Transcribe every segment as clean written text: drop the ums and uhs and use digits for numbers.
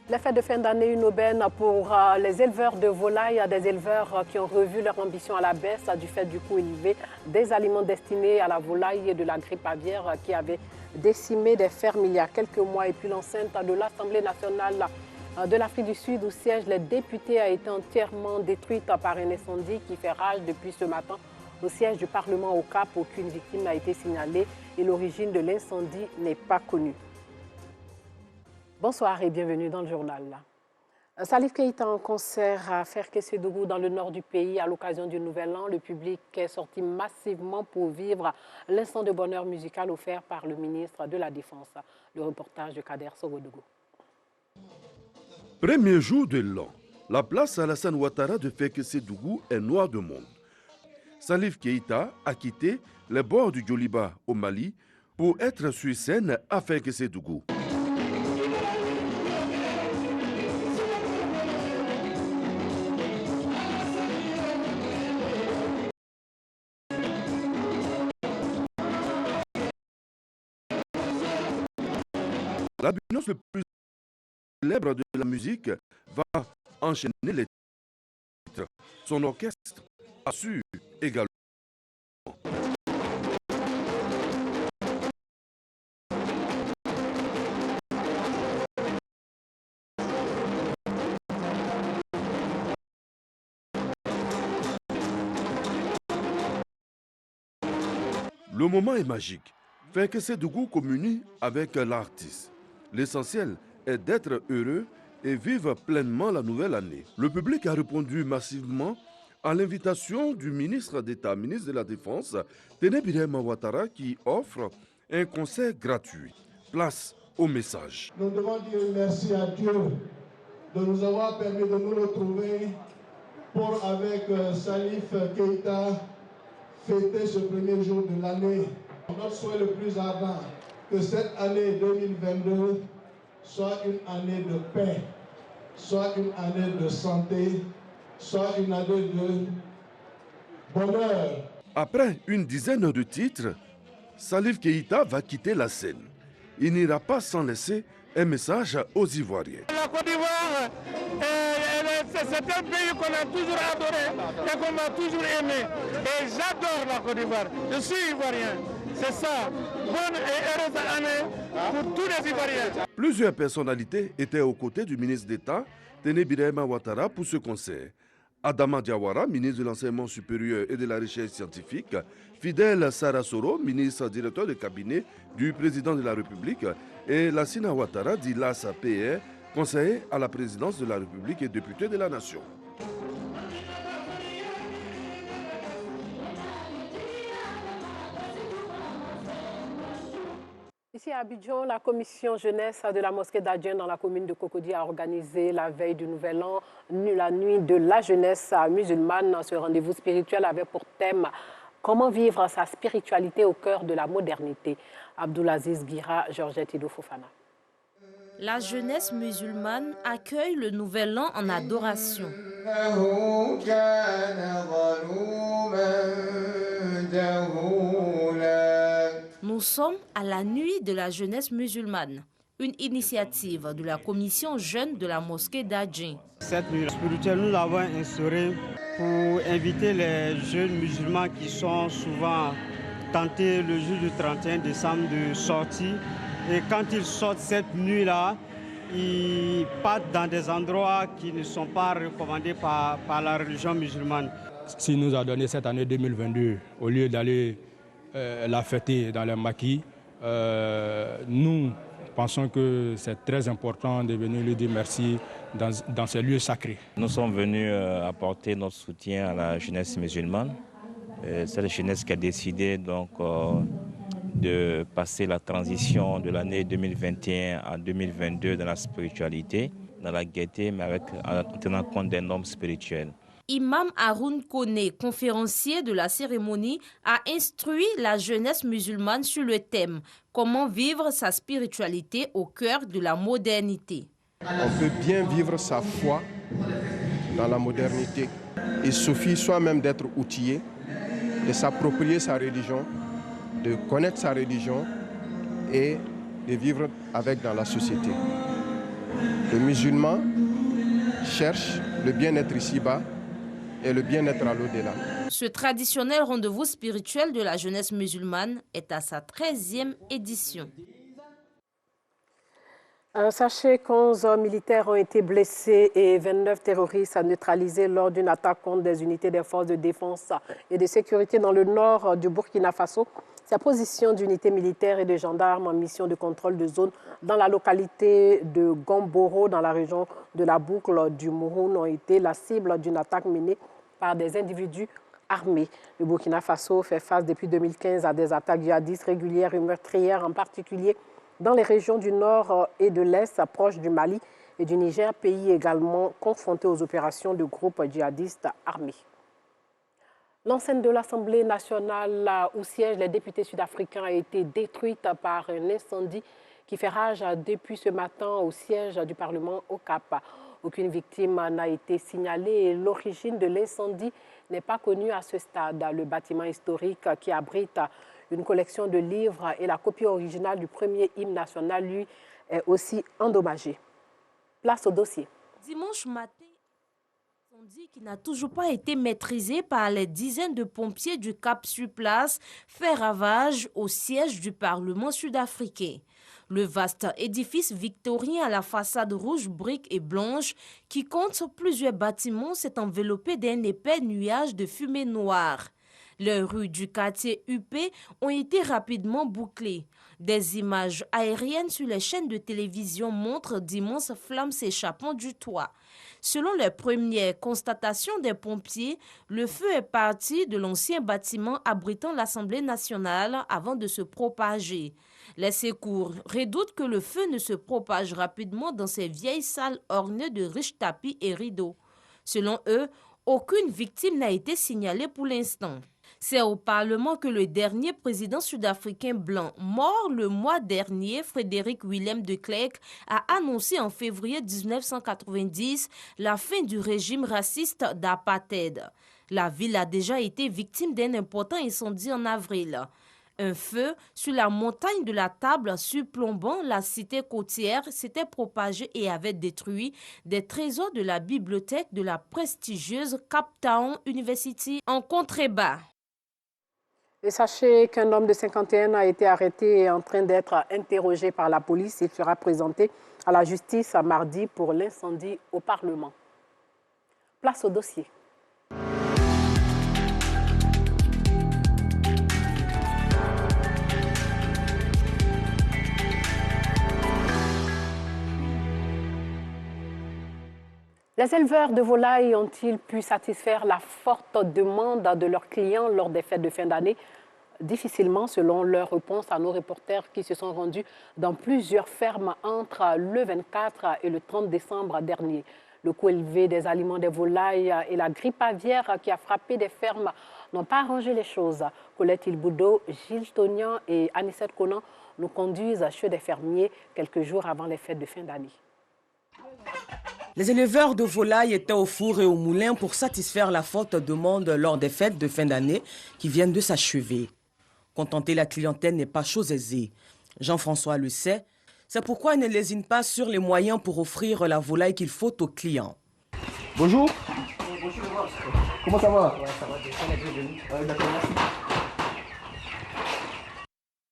La fête de fin d'année, une aubaine pour les éleveurs de volailles, des éleveurs qui ont revu leur ambition à la baisse du fait du coût élevé des aliments destinés à la volaille et de la grippe aviaire qui avait décimé des fermes il y a quelques mois. Et puis l'enceinte de l'Assemblée nationale de l'Afrique du Sud où siègent les députés a été entièrement détruite par un incendie qui fait rage depuis ce matin au siège du Parlement au Cap. Aucune victime n'a été signalée et l'origine de l'incendie n'est pas connue. Bonsoir et bienvenue dans le journal. Salif Keïta en concert à Ferke-Sédougou dans le nord du pays à l'occasion du Nouvel An. Le public est sorti massivement pour vivre l'instant de bonheur musical offert par le ministre de la Défense. Le reportage de Kader Sogodougou. Premier jour de l'an, la place Alassane Ouattara de Ferke-Sédougou est noire de monde. Salif Keïta a quitté les bords du Djoliba au Mali pour être sur scène à Ferke-Sédougou. L'ambulance le plus célèbre de la musique va enchaîner les titres. Son orchestre assure également. Le moment est magique. Ferke-Sédougou communie avec l'artiste. L'essentiel est d'être heureux et vivre pleinement la nouvelle année. Le public a répondu massivement à l'invitation du ministre d'État, ministre de la Défense, Téné Birahima Ouattara, qui offre un concert gratuit. Place au message. Nous devons dire merci à Dieu de nous avoir permis de nous retrouver pour, avec Salif Keïta, fêter ce premier jour de l'année. Notre souhait le plus ardent, que cette année 2022 soit une année de paix, soit une année de santé, soit une année de bonheur. Après une dizaine de titres, Salif Keïta va quitter la scène. Il n'ira pas sans laisser un message aux Ivoiriens. La Côte d'Ivoire, c'est un pays qu'on a toujours adoré et qu'on a toujours aimé. Et j'adore la Côte d'Ivoire. Je suis ivoirien. C'est ça. Bonne et heureuse année pour tous les Ivoiriens. Plusieurs personnalités étaient aux côtés du ministre d'État, Téné Birahima Ouattara, pour ce concert. Adama Diawara, ministre de l'Enseignement supérieur et de la Recherche scientifique, Fidel Sarasoro, ministre directeur de cabinet du président de la République, et Lassina Ouattara, dit LAS-PR, conseiller à la présidence de la République et député de la Nation. Ici à Abidjan, la commission jeunesse de la mosquée d'Adjen dans la commune de Cocody a organisé la veille du Nouvel An, la nuit de la jeunesse musulmane. Ce rendez-vous spirituel avait pour thème « Comment vivre sa spiritualité au cœur de la modernité ». Abdoulaziz Guira, Georgette Ido Fofana. La jeunesse musulmane accueille le Nouvel An en adoration. Nous sommes à la nuit de la jeunesse musulmane, une initiative de la commission jeune de la mosquée d'Adjen. Cette nuit spirituelle, nous l'avons instaurée pour inviter les jeunes musulmans qui sont souvent tentés le jour du 31 décembre de sortir. Et quand ils sortent cette nuit-là, ils partent dans des endroits qui ne sont pas recommandés par la religion musulmane. S'il nous a donné cette année 2022, au lieu d'aller la fêter dans les maquis, nous pensons que c'est très important de venir lui dire merci dans ces lieux sacrés. Nous sommes venus apporter notre soutien à la jeunesse musulmane. C'est la jeunesse qui a décidé donc de passer la transition de l'année 2021 à 2022 dans la spiritualité, dans la gaieté, mais en tenant compte des normes spirituelles. Imam Haroun Kone, conférencier de la cérémonie, a instruit la jeunesse musulmane sur le thème « Comment vivre sa spiritualité au cœur de la modernité ». On peut bien vivre sa foi dans la modernité. Il suffit soi-même d'être outillé, de s'approprier sa religion, de connaître sa religion et de vivre avec dans la société. Le musulman cherche le bien-être ici-bas et le bien-être à l'au-delà. Ce traditionnel rendez-vous spirituel de la jeunesse musulmane est à sa 13e édition. Sachez qu'11 militaires ont été blessés et 29 terroristes neutralisés lors d'une attaque contre des unités des forces de défense et de sécurité dans le nord du Burkina Faso. Ces positions d'unités militaires et de gendarmes en mission de contrôle de zone dans la localité de Gomboro, dans la région de la boucle du Mouroun, ont été la cible d'une attaque menée par des individus armés. Le Burkina Faso fait face depuis 2015 à des attaques djihadistes régulières et meurtrières, en particulier dans les régions du nord et de l'est, proches du Mali et du Niger, pays également confrontés aux opérations de groupes djihadistes armés. L'enceinte de l'Assemblée nationale où siègent les députés sud-africains a été détruite par un incendie qui fait rage depuis ce matin au siège du Parlement au Cap. Aucune victime n'a été signalée et l'origine de l'incendie n'est pas connue à ce stade. Le bâtiment historique qui abrite une collection de livres et la copie originale du premier hymne national, lui, est aussi endommagé. Place au dossier. Dimanche matin, l'incendie qui n'a toujours pas été maîtrisé par les dizaines de pompiers du Cap sur place fait ravage au siège du Parlement sud-africain. Le vaste édifice victorien à la façade rouge, brique et blanche, qui compte plusieurs bâtiments, s'est enveloppé d'un épais nuage de fumée noire. Les rues du quartier UP ont été rapidement bouclées. Des images aériennes sur les chaînes de télévision montrent d'immenses flammes s'échappant du toit. Selon les premières constatations des pompiers, le feu est parti de l'ancien bâtiment abritant l'Assemblée nationale avant de se propager. Les secours redoutent que le feu ne se propage rapidement dans ces vieilles salles ornées de riches tapis et rideaux. Selon eux, aucune victime n'a été signalée pour l'instant. C'est au Parlement que le dernier président sud-africain blanc, mort le mois dernier, Frédéric Willem de Klerk, a annoncé en février 1990 la fin du régime raciste d'apartheid. La ville a déjà été victime d'un important incendie en avril. Un feu sur la montagne de la Table surplombant la cité côtière s'était propagé et avait détruit des trésors de la bibliothèque de la prestigieuse Cape Town University en contrebas. Et sachez qu'un homme de 51 ans a été arrêté et est en train d'être interrogé par la police. Il sera présenté à la justice mardi pour l'incendie au Parlement. Place au dossier. Les éleveurs de volailles ont-ils pu satisfaire la forte demande de leurs clients lors des fêtes de fin d'année? Difficilement, selon leur réponse à nos reporters qui se sont rendus dans plusieurs fermes entre le 24 et le 30 décembre dernier. Le coût élevé des aliments des volailles et la grippe aviaire qui a frappé des fermes n'ont pas arrangé les choses. Colette Ilboudo, Gilles Tonian et Anissette Conan nous conduisent chez des fermiers quelques jours avant les fêtes de fin d'année. Les éleveurs de volailles étaient au four et au moulin pour satisfaire la forte demande lors des fêtes de fin d'année qui viennent de s'achever. Contenter la clientèle n'est pas chose aisée. Jean-François le sait, c'est pourquoi il ne lésine pas sur les moyens pour offrir la volaille qu'il faut aux clients. Bonjour. Bonjour. Comment ça va? Ouais, ça va, d'accord, merci.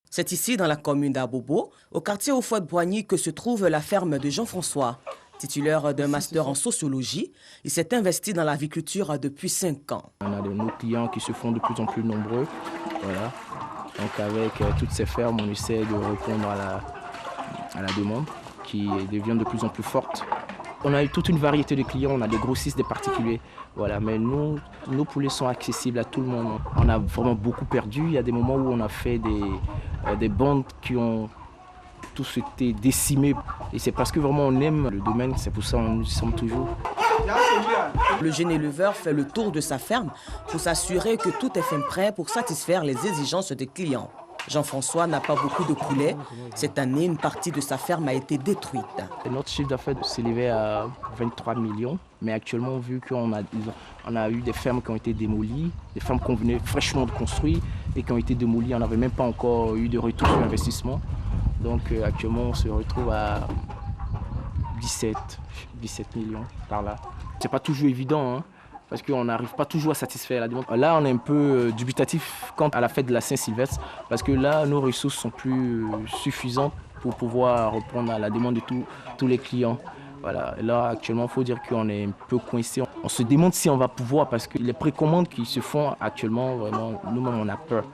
C'est ici, dans la commune d'Abobo, au quartier Hauts-Fouet-Boigny, que se trouve la ferme de Jean-François. Titulaire d'un master en sociologie, il s'est investi dans l'aviculture depuis 5 ans. On a de nos clients qui se font de plus en plus nombreux. Voilà. Donc avec toutes ces fermes, on essaie de répondre à la demande qui devient de plus en plus forte. On a eu toute une variété de clients, on a des grossistes, des particuliers. Voilà. Mais nos poulets sont accessibles à tout le monde. On a vraiment beaucoup perdu. Il y a des moments où on a fait des bandes qui ont tous été décimés. Et c'est parce que vraiment on aime le domaine, c'est pour ça qu'on y sommes toujours. Le jeune éleveur fait le tour de sa ferme pour s'assurer que tout est fait prêt pour satisfaire les exigences des clients. Jean-François n'a pas beaucoup de poulets. Cette année, une partie de sa ferme a été détruite. Notre chiffre d'affaires s'élevait à 23 millions. Mais actuellement, vu qu'on a eu des fermes qui ont été démolies, des fermes qu'on venait fraîchement de construire et qui ont été démolies, on n'avait même pas encore eu de retour sur investissement. Donc actuellement, on se retrouve à 17 millions par là. C'est pas toujours évident, hein, parce qu'on n'arrive pas toujours à satisfaire la demande. Là, on est un peu dubitatif quant à la fête de la Saint-Sylvestre, parce que là, nos ressources sont plus suffisantes pour pouvoir répondre à la demande de tous les clients. Voilà. Là, actuellement, il faut dire qu'on est un peu coincé. On se demande si on va pouvoir, parce que les précommandes qui se font actuellement, vraiment, nous-mêmes, on a peur.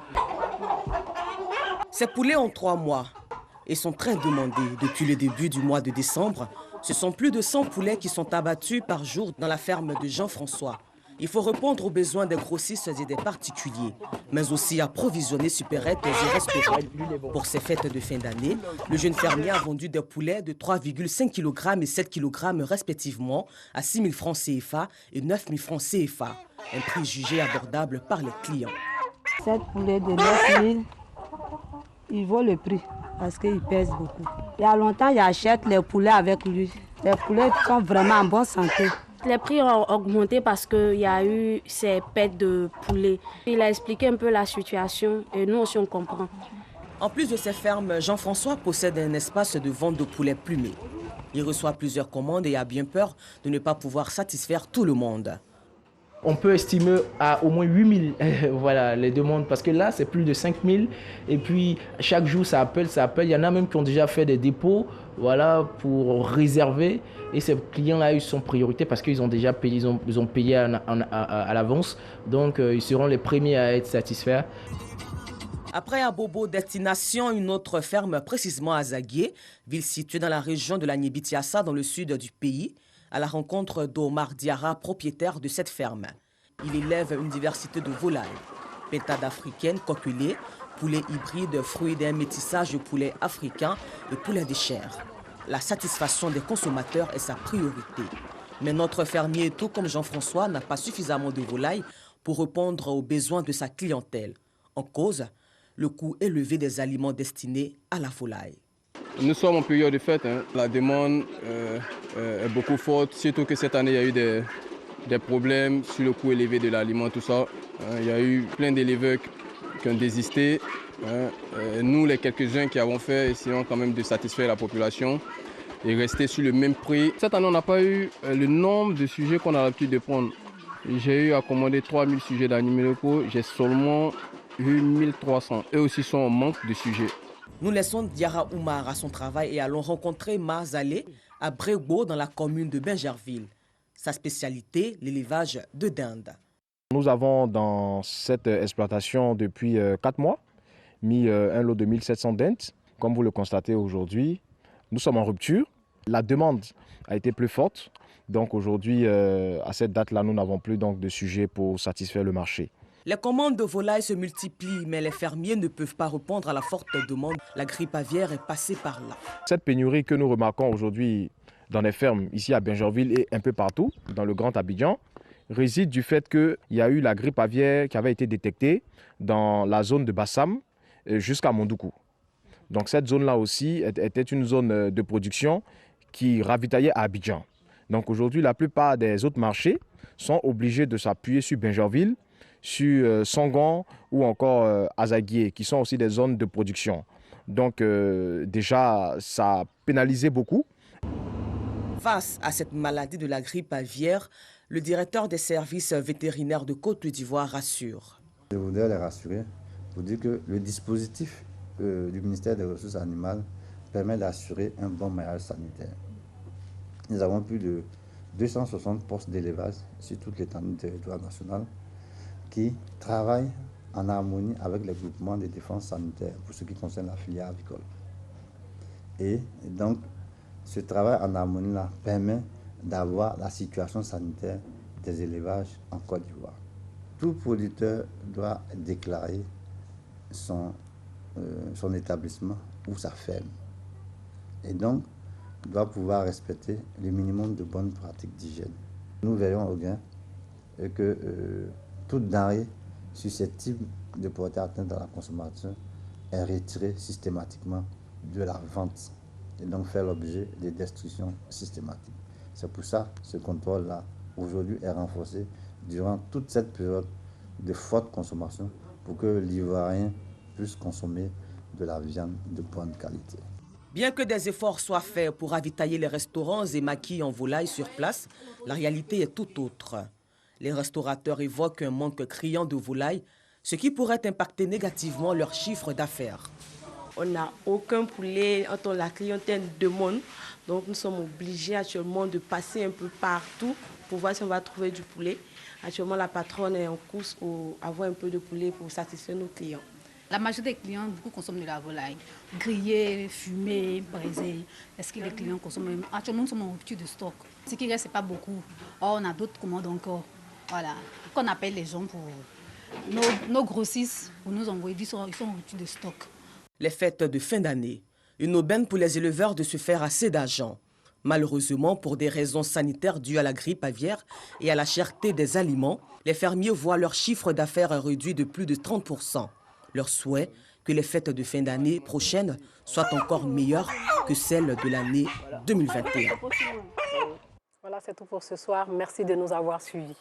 Ces poulets ont 3 mois et sont très demandés. Depuis le début du mois de décembre, ce sont plus de 100 poulets qui sont abattus par jour dans la ferme de Jean-François. Il faut répondre aux besoins des grossistes et des particuliers, mais aussi approvisionner supérettes et restaurants. Pour ces fêtes de fin d'année, le jeune fermier a vendu des poulets de 3,5 kg et 7 kg respectivement à 6 000 francs CFA et 9 000 francs CFA, un prix jugé abordable par les clients. 7 poulets de 9 000, il vaut le prix parce qu'il pèse beaucoup. Il y a longtemps, j'achète les poulets avec lui. Les poulets sont vraiment en bonne santé. Les prix ont augmenté parce qu'il y a eu ces pertes de poulets. Il a expliqué un peu la situation et nous aussi on comprend. En plus de ces fermes, Jean-François possède un espace de vente de poulets plumés. Il reçoit plusieurs commandes et a bien peur de ne pas pouvoir satisfaire tout le monde. On peut estimer à au moins 8 000 voilà, les demandes, parce que là, c'est plus de 5 000. Et puis, chaque jour, ça appelle. Il y en a même qui ont déjà fait des dépôts, voilà, pour réserver. Et ces clients-là, ils sont priorité parce qu'ils ont déjà payé, ils ont payé à l'avance. Donc, ils seront les premiers à être satisfaits. Après Abobo, destination une autre ferme, précisément à Zaguié, ville située dans la région de la Niébitiassa, dans le sud du pays, à la rencontre d'Omar Diarra, propriétaire de cette ferme. Il élève une diversité de volailles, pintades africaines, coculées, poulets hybrides, fruits d'un métissage de poulets africains et poulets de chair. La satisfaction des consommateurs est sa priorité. Mais notre fermier, tout comme Jean-François, n'a pas suffisamment de volailles pour répondre aux besoins de sa clientèle. En cause, le coût élevé des aliments destinés à la volaille. Nous sommes en période de fête. La demande est beaucoup forte, surtout que cette année, il y a eu des problèmes sur le coût élevé de l'aliment, tout ça. Il y a eu plein d'éleveurs qui ont désisté. Nous, les quelques-uns qui avons fait, essayons quand même de satisfaire la population et rester sur le même prix. Cette année, on n'a pas eu le nombre de sujets qu'on a l'habitude de prendre. J'ai eu à commander 3000 sujets d'animaux locaux, j'ai seulement eu 1300. Eux aussi sont en manque de sujets. Nous laissons Diarra Oumar à son travail et allons rencontrer Marzalé à Brégo dans la commune de Bingerville. Sa spécialité, l'élevage de dinde. Nous avons dans cette exploitation depuis 4 mois mis un lot de 1700 dindes. Comme vous le constatez aujourd'hui, nous sommes en rupture. La demande a été plus forte. Donc aujourd'hui, à cette date-là, nous n'avons plus donc de sujet pour satisfaire le marché. Les commandes de volailles se multiplient, mais les fermiers ne peuvent pas répondre à la forte demande. La grippe aviaire est passée par là. Cette pénurie que nous remarquons aujourd'hui dans les fermes ici à Bingerville et un peu partout dans le Grand Abidjan réside du fait qu'il y a eu la grippe aviaire qui avait été détectée dans la zone de Bassam jusqu'à Mondoukou. Donc cette zone-là aussi était une zone de production qui ravitaillait à Abidjan. Donc aujourd'hui, la plupart des autres marchés sont obligés de s'appuyer sur Bingerville, sur Songon ou encore Azaguié, qui sont aussi des zones de production. Donc déjà, ça a pénalisé beaucoup. Face à cette maladie de la grippe aviaire, le directeur des services vétérinaires de Côte d'Ivoire rassure. Je voudrais les rassurer pour dire que le dispositif du ministère des Ressources animales permet d'assurer un bon maillage sanitaire. Nous avons plus de 260 postes d'élevage sur toute l'étendue du territoire national qui travaillent en harmonie avec les groupements de défense sanitaire pour ce qui concerne la filière avicole. Et donc, ce travail en harmonie-là permet d'avoir la situation sanitaire des élevages en Côte d'Ivoire. Tout producteur doit déclarer son établissement ou sa ferme. Et donc, doit pouvoir respecter le minimum de bonnes pratiques d'hygiène. Nous verrons au gain que toute denrée susceptible de porter atteinte à la consommation est retirée systématiquement de la vente et donc faire l'objet de destructions systématiques. C'est pour ça que ce contrôle-là, aujourd'hui, est renforcé durant toute cette période de forte consommation pour que l'Ivoirien puisse consommer de la viande de bonne qualité. Bien que des efforts soient faits pour ravitailler les restaurants et maquis en volaille sur place, la réalité est tout autre. Les restaurateurs évoquent un manque criant de volailles, ce qui pourrait impacter négativement leur chiffre d'affaires. On n'a aucun poulet, la clientèle demande, donc nous sommes obligés actuellement de passer un peu partout pour voir si on va trouver du poulet. Actuellement, la patronne est en course pour avoir un peu de poulet pour satisfaire nos clients. La majorité des clients, beaucoup consomment de la volaille, grillée, fumée, braisée. Est-ce que les clients consomment? Actuellement, nous sommes en rupture de stock. Ce qui reste, ce n'est pas beaucoup. Or, on a d'autres commandes encore. Voilà. Qu'on appelle les gens pour nos grossistes, pour nous envoyer, ils sont en rupture de stock. Les fêtes de fin d'année, une aubaine pour les éleveurs de se faire assez d'argent. Malheureusement, pour des raisons sanitaires dues à la grippe aviaire et à la cherté des aliments, les fermiers voient leur chiffre d'affaires réduit de plus de 30%. Leur souhait, que les fêtes de fin d'année prochaines soient encore meilleures que celles de l'année 2021. Voilà, c'est tout pour ce soir. Merci de nous avoir suivis.